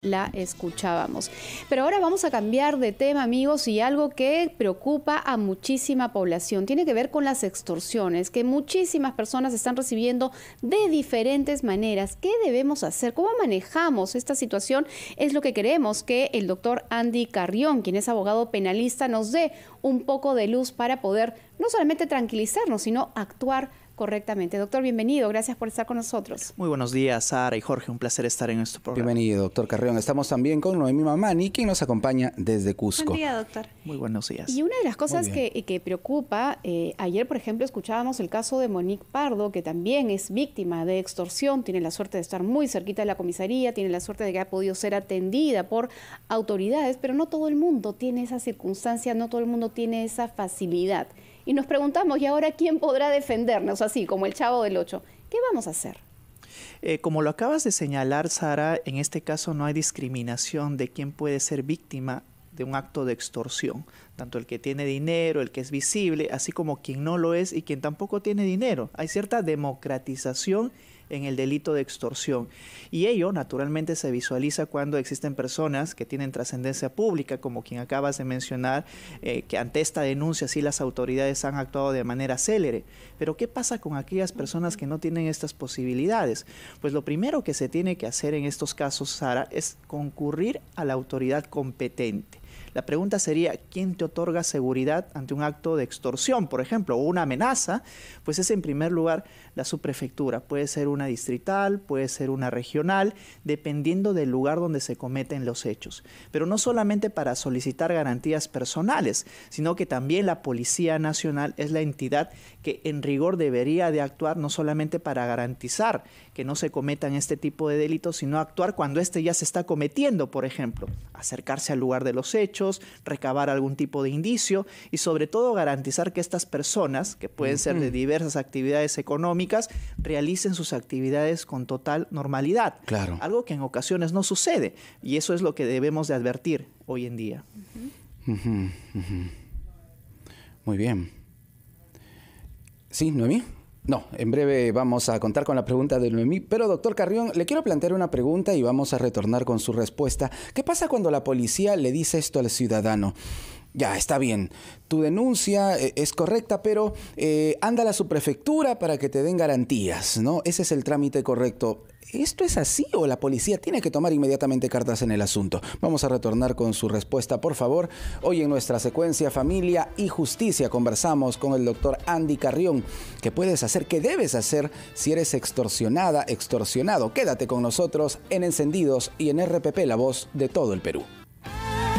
la escuchábamos. Pero ahora vamos a cambiar de tema, amigos, y algo que preocupa a muchísima población. Tiene que ver con las extorsiones, que muchísimas personas están recibiendo de diferentes maneras. ¿Qué debemos hacer? ¿Cómo manejamos esta situación? Es lo que queremos que el doctor Andy Carrión, quien es abogado penalista, nos dé un poco de luz para poder no solamente tranquilizarnos, sino actuar correctamente. Doctor, bienvenido. Gracias por estar con nosotros. Muy buenos días, Sara y Jorge. Un placer estar en este programa. Bienvenido, doctor Carrión. Estamos también con Noemí Mamani, quien nos acompaña desde Cusco. Buen día, doctor. Muy buenos días. Y una de las cosas que preocupa, ayer, por ejemplo, escuchábamos el caso de Monique Pardo, que también es víctima de extorsión, tiene la suerte de estar muy cerquita de la comisaría, tiene la suerte de que ha podido ser atendida por autoridades, pero no todo el mundo tiene esa circunstancia, no todo el mundo tiene esa facilidad. Y nos preguntamos, ¿y ahora quién podrá defendernos? Así como el Chavo del Ocho. ¿Qué vamos a hacer? Como lo acabas de señalar, Sara, en este caso no hay discriminación de quién puede ser víctima de un acto de extorsión. Tanto el que tiene dinero, el que es visible, así como quien no lo es y quien tampoco tiene dinero. Hay cierta democratización en el delito de extorsión. Y ello, naturalmente, se visualiza cuando existen personas que tienen trascendencia pública, como quien acabas de mencionar, que ante esta denuncia sí las autoridades han actuado de manera célere. Pero ¿qué pasa con aquellas personas que no tienen estas posibilidades? Pues lo primero que se tiene que hacer en estos casos, Sara, es concurrir a la autoridad competente. La pregunta sería, ¿quién te otorga seguridad ante un acto de extorsión, por ejemplo, o una amenaza? Pues es en primer lugar la subprefectura. Puede ser una distrital, puede ser una regional, dependiendo del lugar donde se cometen los hechos. Pero no solamente para solicitar garantías personales, sino que también la Policía Nacional es la entidad que en rigor debería de actuar no solamente para garantizar que no se cometan este tipo de delitos, sino actuar cuando este ya se está cometiendo, por ejemplo, acercarse al lugar de los hechos, recabar algún tipo de indicio y sobre todo garantizar que estas personas, que pueden ser de diversas actividades económicas, realicen sus actividades con total normalidad. Claro. Algo que en ocasiones no sucede y eso es lo que debemos de advertir hoy en día. Muy bien. ¿Sí, Noemí? No, en breve vamos a contar con la pregunta de Noemí, pero doctor Carrión, le quiero plantear una pregunta y vamos a retornar con su respuesta. ¿Qué pasa cuando la policía le dice esto al ciudadano? Ya, está bien, tu denuncia es correcta, pero anda a la subprefectura para que te den garantías, ¿no? Ese es el trámite correcto. ¿Esto es así o la policía tiene que tomar inmediatamente cartas en el asunto? Vamos a retornar con su respuesta, por favor. Hoy en nuestra secuencia Familia y Justicia conversamos con el doctor Andy Carrión. ¿Qué puedes hacer? ¿Qué debes hacer si eres extorsionada, extorsionado? Quédate con nosotros en Encendidos y en RPP, la voz de todo el Perú.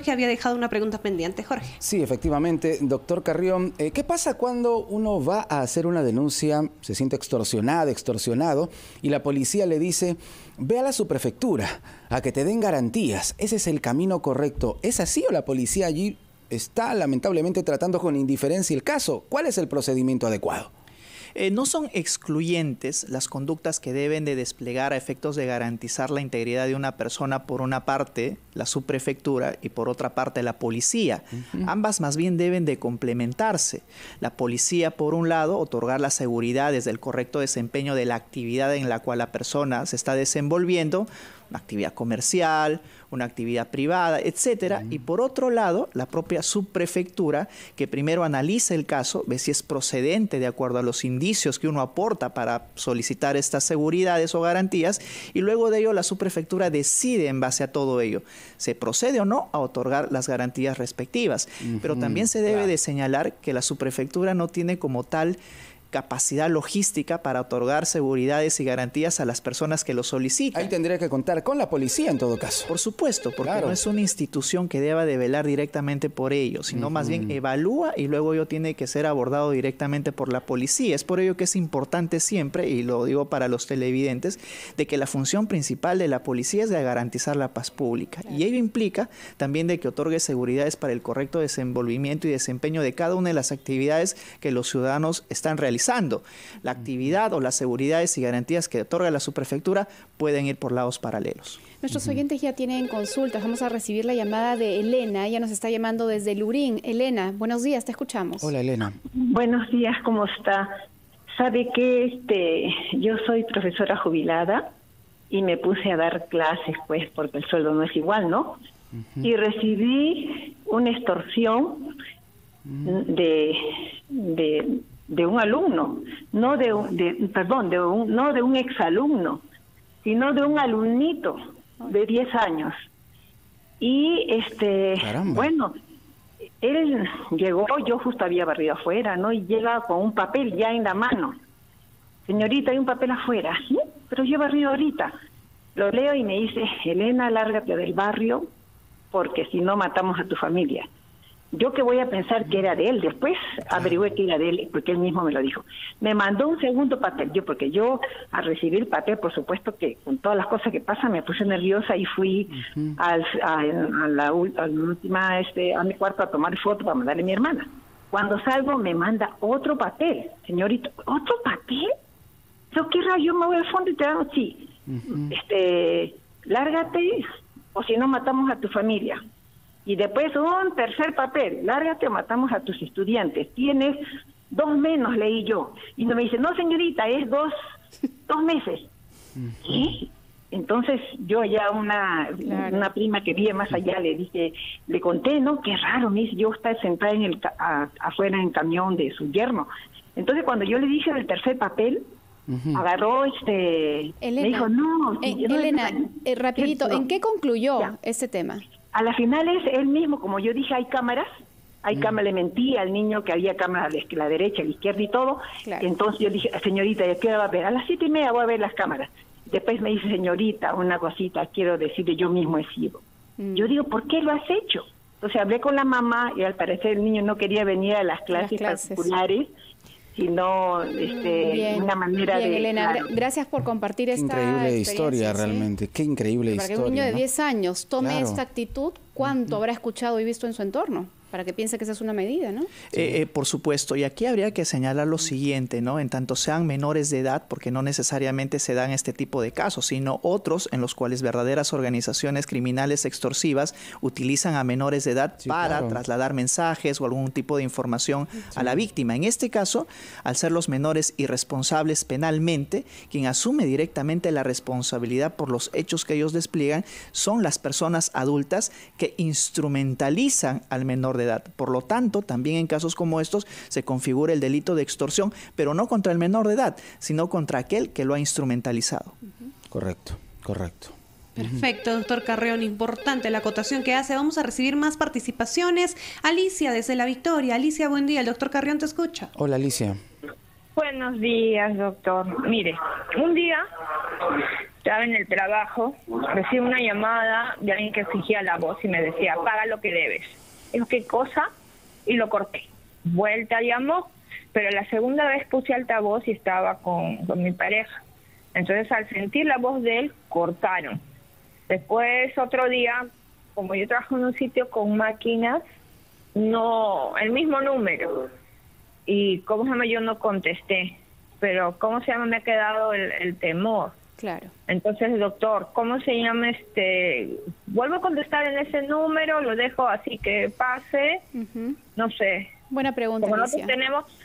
Que había dejado una pregunta pendiente, Jorge. Sí, efectivamente, doctor Carrión. ¿Qué pasa cuando uno va a hacer una denuncia, se siente extorsionada, extorsionado, y la policía le dice, ve a la subprefectura a que te den garantías? Ese es el camino correcto. ¿Es así o la policía allí está lamentablemente tratando con indiferencia el caso? ¿Cuál es el procedimiento adecuado? No son excluyentes las conductas que deben de desplegar a efectos de garantizar la integridad de una persona, por una parte la subprefectura y por otra parte la policía. Ambas más bien deben de complementarse. La policía, por un lado, otorgar la seguridad desde el correcto desempeño de la actividad en la cual la persona se está desenvolviendo, una actividad comercial, una actividad privada, etcétera. Y por otro lado, la propia subprefectura, que primero analiza el caso, ve si es procedente de acuerdo a los indicios que uno aporta para solicitar estas seguridades o garantías, y luego de ello la subprefectura decide en base a todo ello, se procede o no a otorgar las garantías respectivas. Pero también se debe de señalar que la subprefectura no tiene como tal capacidad logística para otorgar seguridades y garantías a las personas que lo solicitan. Ahí tendría que contar con la policía en todo caso. Por supuesto, porque no es una institución que deba de velar directamente por ello, sino más bien evalúa y luego ello tiene que ser abordado directamente por la policía. Es por ello que es importante siempre, y lo digo para los televidentes, de que la función principal de la policía es de garantizar la paz pública. Y ello implica también de que otorgue seguridades para el correcto desenvolvimiento y desempeño de cada una de las actividades que los ciudadanos están realizando. La actividad o las seguridades y garantías que otorga la subprefectura pueden ir por lados paralelos. Nuestros oyentes ya tienen consultas. Vamos a recibir la llamada de Elena. Ella nos está llamando desde Lurín. Elena, buenos días, te escuchamos. Hola, Elena. Buenos días, ¿cómo está? Sabe que yo soy profesora jubilada y me puse a dar clases, pues, porque el sueldo no es igual, ¿no? Y recibí una extorsión de un alumno, no de un exalumno, sino de un alumnito de 10 años. Y bueno, él llegó, yo justo había barrido afuera, ¿no? Y llega con un papel ya en la mano. Señorita, hay un papel afuera. ¿Sí? Pero yo he barrido ahorita. Lo leo y me dice, Elena, lárgate del barrio, porque si no matamos a tu familia. Yo que voy a pensar que era de él, después averigüé que era de él, porque él mismo me lo dijo. Me mandó un segundo papel, porque yo al recibir el papel, por supuesto que con todas las cosas que pasan, me puse nerviosa y fui a mi cuarto a tomar foto para mandarle a mi hermana. Cuando salgo me manda otro papel, señorita, ¿otro papel? ¿Pero qué rayo? Yo me voy al fondo y te dan, sí, lárgate o si no matamos a tu familia. Y después un tercer papel, lárgate o matamos a tus estudiantes. Tienes 2 menos, leí yo. Y me dice, no señorita, es 2 meses. ¿Qué? Entonces yo ya una prima que vive más allá le dije, le conté, ¿no? Qué raro, me dice, yo estaba sentada afuera en el camión de su yerno. Entonces cuando yo le dije del tercer papel, agarró Elena, me dijo, no. Elena, rapidito, ¿en qué concluyó ese tema? A la final es él mismo, como yo dije, hay cámaras, le mentí al niño que había cámaras a la derecha, a la izquierda y todo. Claro. Entonces yo dije, señorita, ¿qué va a ver? A las 7:30 voy a ver las cámaras. Después me dice, señorita, una cosita, quiero decirle, yo mismo he sido. Yo digo, ¿por qué lo has hecho? Entonces hablé con la mamá y al parecer el niño no quería venir a las clases particulares, sino una manera de... Elena, claro. Gracias por compartir esta increíble historia, realmente. Qué increíble historia. Para que un niño de 10 años tome esta actitud, ¿cuánto habrá escuchado y visto en su entorno? Para que piense que esa es una medida, ¿no? Por supuesto, y aquí habría que señalar lo siguiente, ¿no? En tanto sean menores de edad, porque no necesariamente se dan este tipo de casos, sino otros en los cuales verdaderas organizaciones criminales extorsivas utilizan a menores de edad para trasladar mensajes o algún tipo de información a la víctima. En este caso, al ser los menores irresponsables penalmente, quien asume directamente la responsabilidad por los hechos que ellos despliegan son las personas adultas que instrumentalizan al menor de edad. Por lo tanto, también en casos como estos se configura el delito de extorsión, pero no contra el menor de edad, sino contra aquel que lo ha instrumentalizado. Correcto. Perfecto, doctor Carrión, importante la acotación que hace. Vamos a recibir más participaciones. Alicia, desde La Victoria. Alicia, buen día. El doctor Carrión te escucha. Hola, Alicia. Buenos días, doctor. Mire, un día estaba en el trabajo, recibí una llamada de alguien que exigía la voz y me decía, paga lo que debes. Dijo, ¿qué cosa? Y lo corté. Vuelta llamó, pero la segunda vez puse altavoz y estaba con mi pareja. Entonces, al sentir la voz de él, cortaron. Después, otro día, como yo trabajo en un sitio con máquinas, no, el mismo número. Y, ¿cómo se llama? Yo no contesté. Pero, ¿cómo se llama? Me ha quedado el temor. Claro. Entonces, doctor, ¿cómo se llama? ¿Vuelvo a contestar en ese número? ¿Lo dejo así que pase? No sé. Buena pregunta, Alicia.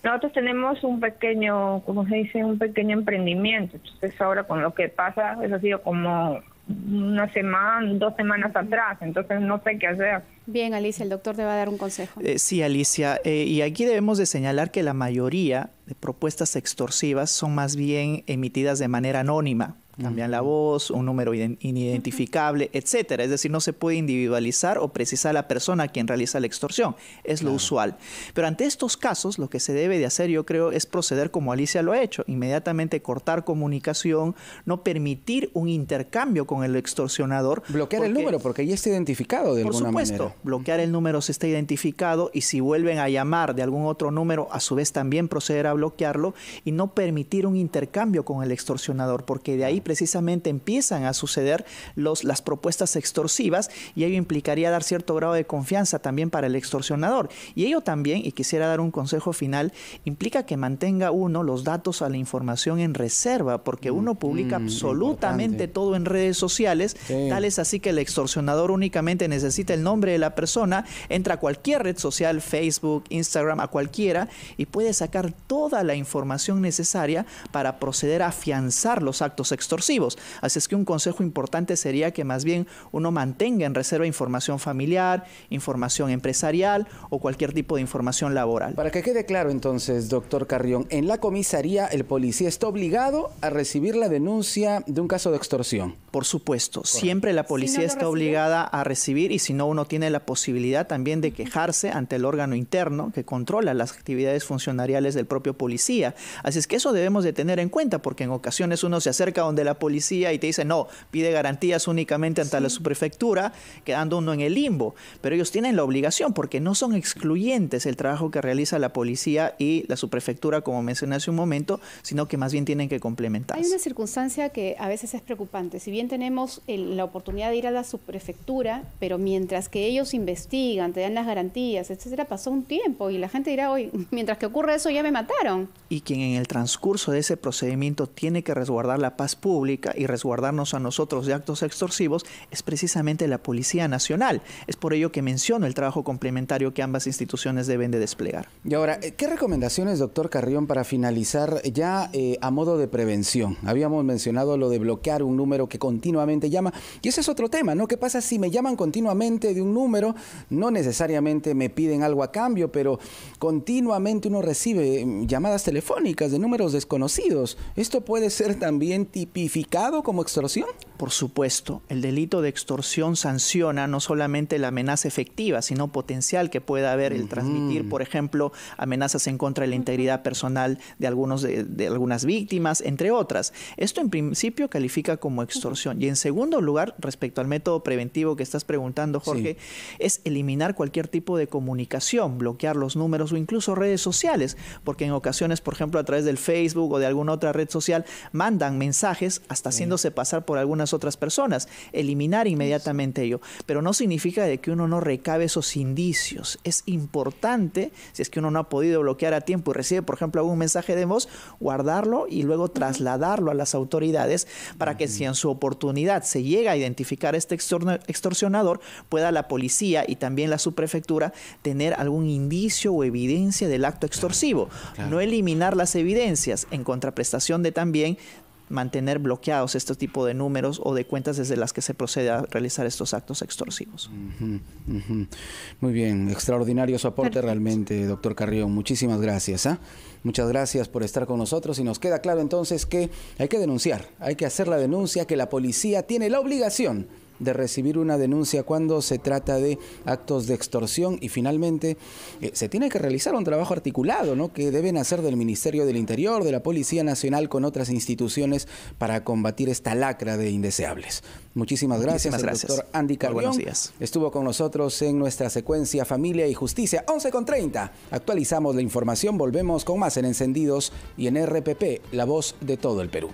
Nosotros tenemos un pequeño, ¿cómo se dice? Un pequeño emprendimiento. Entonces, ahora con lo que pasa, eso ha sido como 2 semanas atrás. Entonces, no sé qué hacer. Bien, Alicia, el doctor te va a dar un consejo. Sí, Alicia, y aquí debemos de señalar que la mayoría de propuestas extorsivas son más bien emitidas de manera anónima. Cambian la voz, un número inidentificable, etcétera. Es decir, no se puede individualizar o precisar a la persona a quien realiza la extorsión. Es lo usual. Pero ante estos casos, lo que se debe de hacer, yo creo, es proceder como Alicia lo ha hecho. Inmediatamente cortar comunicación, no permitir un intercambio con el extorsionador. Bloquear el número, porque ya está identificado de alguna manera. Por supuesto, bloquear el número si está identificado y si vuelven a llamar de algún otro número, a su vez también proceder a bloquearlo y no permitir un intercambio con el extorsionador, porque de ahí precisamente empiezan a suceder las propuestas extorsivas y ello implicaría dar cierto grado de confianza también para el extorsionador. Y ello también, y quisiera dar un consejo final, implica que mantenga uno los datos a la información en reserva, porque uno publica absolutamente todo en redes sociales, tal es así que el extorsionador únicamente necesita el nombre de la persona, entra a cualquier red social, Facebook, Instagram, a cualquiera, y puede sacar toda la información necesaria para proceder a afianzar los actos extorsivos extorsivos. Así es que un consejo importante sería que más bien uno mantenga en reserva información familiar, información empresarial o cualquier tipo de información laboral. Para que quede claro entonces, doctor Carrión, en la comisaría el policía está obligado a recibir la denuncia de un caso de extorsión. Por supuesto, siempre la policía está obligada a recibir, y si no, uno tiene la posibilidad también de quejarse ante el órgano interno que controla las actividades funcionariales del propio policía. Así es que eso debemos de tener en cuenta, porque en ocasiones uno se acerca donde la policía y te dice no, pide garantías únicamente ante la subprefectura, quedando uno en el limbo. Pero ellos tienen la obligación, porque no son excluyentes el trabajo que realiza la policía y la subprefectura, como mencioné hace un momento, sino que más bien tienen que complementarse. Hay una circunstancia que a veces es preocupante. Si bien tenemos la oportunidad de ir a la subprefectura, pero mientras que ellos investigan, te dan las garantías, etcétera, pasó un tiempo y la gente dirá, hoy, mientras que ocurre eso ya me mataron. Y quien en el transcurso de ese procedimiento tiene que resguardar la paz pública y resguardarnos a nosotros de actos extorsivos es precisamente la Policía Nacional. Es por ello que menciono el trabajo complementario que ambas instituciones deben de desplegar. Y ahora, ¿qué recomendaciones, doctor Carrión, para finalizar ya a modo de prevención? Habíamos mencionado lo de bloquear un número que continuamente llama, y ese es otro tema, ¿no? ¿Qué pasa si me llaman continuamente de un número? No necesariamente me piden algo a cambio, pero continuamente uno recibe llamadas telefónicas de números desconocidos. ¿Esto puede ser también tipificado como extorsión? Por supuesto, el delito de extorsión sanciona no solamente la amenaza efectiva, sino potencial que pueda haber el transmitir, por ejemplo, amenazas en contra de la integridad personal de algunas víctimas, entre otras. Esto en principio califica como extorsión. Y en segundo lugar, respecto al método preventivo que estás preguntando, Jorge, es eliminar cualquier tipo de comunicación, bloquear los números o incluso redes sociales, porque en ocasiones, por ejemplo, a través del Facebook o de alguna otra red social, mandan mensajes hasta haciéndose pasar por algunas otras personas. Eliminar inmediatamente ello. Pero no significa de que uno no recabe esos indicios. Es importante, si es que uno no ha podido bloquear a tiempo y recibe, por ejemplo, algún mensaje de voz, guardarlo y luego trasladarlo a las autoridades para que si en su oportunidad se llega a identificar a este extorsionador, pueda la policía y también la subprefectura tener algún indicio o evidencia del acto extorsivo. Claro. No eliminar las evidencias, en contraprestación de también mantener bloqueados este tipo de números o de cuentas desde las que se procede a realizar estos actos extorsivos. Muy bien, extraordinario su aporte realmente, doctor Carrión. Muchísimas gracias. Muchas gracias por estar con nosotros y nos queda claro entonces que hay que denunciar, hay que hacer la denuncia, que la policía tiene la obligación de recibir una denuncia cuando se trata de actos de extorsión y finalmente se tiene que realizar un trabajo articulado, ¿no?, que deben hacer del Ministerio del Interior, de la Policía Nacional con otras instituciones para combatir esta lacra de indeseables. Muchísimas gracias. El doctor Andy Carrión buenos días. Estuvo con nosotros en nuestra secuencia Familia y Justicia, 11:30. Actualizamos la información, volvemos con más en Encendidos y en RPP, la voz de todo el Perú.